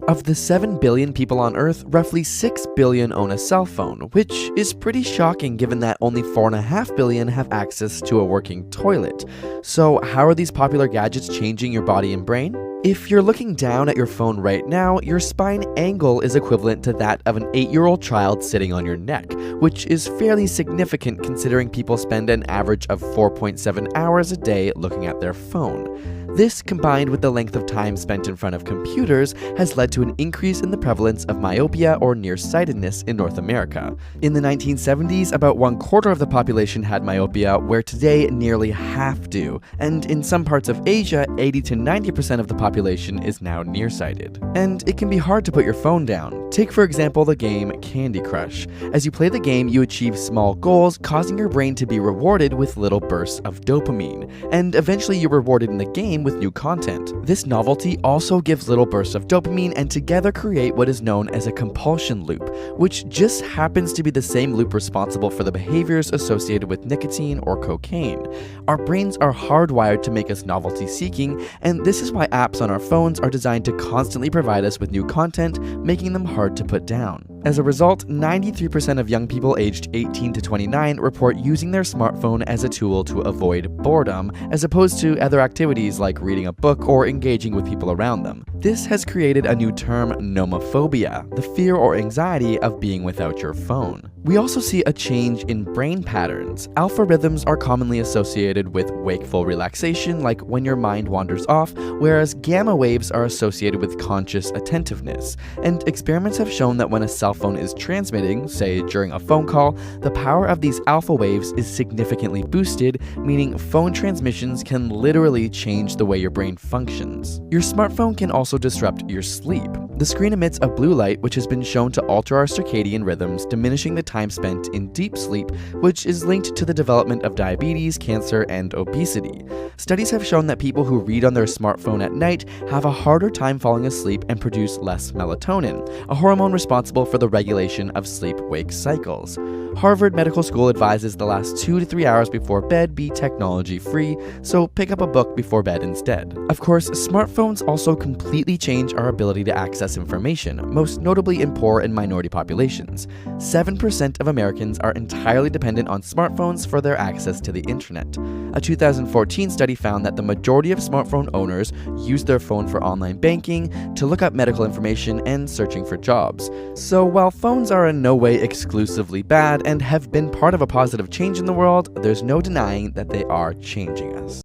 Of the 7 billion people on Earth, roughly 6 billion own a cell phone, which is pretty shocking given that only 4.5 billion have access to a working toilet. So, how are these popular gadgets changing your body and brain? If you're looking down at your phone right now, your spine angle is equivalent to that of an 8-year-old child sitting on your neck, which is fairly significant considering people spend an average of 4.7 hours a day looking at their phone. This, combined with the length of time spent in front of computers, has led to an increase in the prevalence of myopia or nearsightedness in North America. In the 1970s, about 1/4 of the population had myopia, where today nearly half do, and in some parts of Asia, 80 to 90% of the population is now nearsighted. And it can be hard to put your phone down. Take for example the game Candy Crush. As you play the game, you achieve small goals, causing your brain to be rewarded with little bursts of dopamine, and eventually you're rewarded in the game with new content. This novelty also gives little bursts of dopamine and together create what is known as a compulsion loop, which just happens to be the same loop responsible for the behaviors associated with nicotine or cocaine. Our brains are hardwired to make us novelty seeking, and this is why apps on our phones are designed to constantly provide us with new content, making them hard to put down. As a result, 93% of young people aged 18 to 29 report using their smartphone as a tool to avoid boredom, as opposed to other activities like reading a book or engaging with people around them. This has created a new term, nomophobia, the fear or anxiety of being without your phone. We also see a change in brain patterns. Alpha rhythms are commonly associated with wakeful relaxation, like when your mind wanders off, whereas gamma waves are associated with conscious attentiveness. And experiments have shown that when a cell phone is transmitting, say during a phone call, the power of these alpha waves is significantly boosted, meaning phone transmissions can literally change the way your brain functions. Your smartphone can also disrupt your sleep. The screen emits a blue light which has been shown to alter our circadian rhythms, diminishing the time spent in deep sleep, which is linked to the development of diabetes, cancer, and obesity. Studies have shown that people who read on their smartphone at night have a harder time falling asleep and produce less melatonin, a hormone responsible for the regulation of sleep-wake cycles. Harvard Medical School advises the last 2 to 3 hours before bed be technology-free, so pick up a book before bed instead. Of course, smartphones also completely change our ability to access information, most notably in poor and minority populations. 7% of Americans are entirely dependent on smartphones for their access to the internet. A 2014 study found that the majority of smartphone owners use their phone for online banking, to look up medical information, and searching for jobs. So while phones are in no way exclusively bad and have been part of a positive change in the world, there's no denying that they are changing us.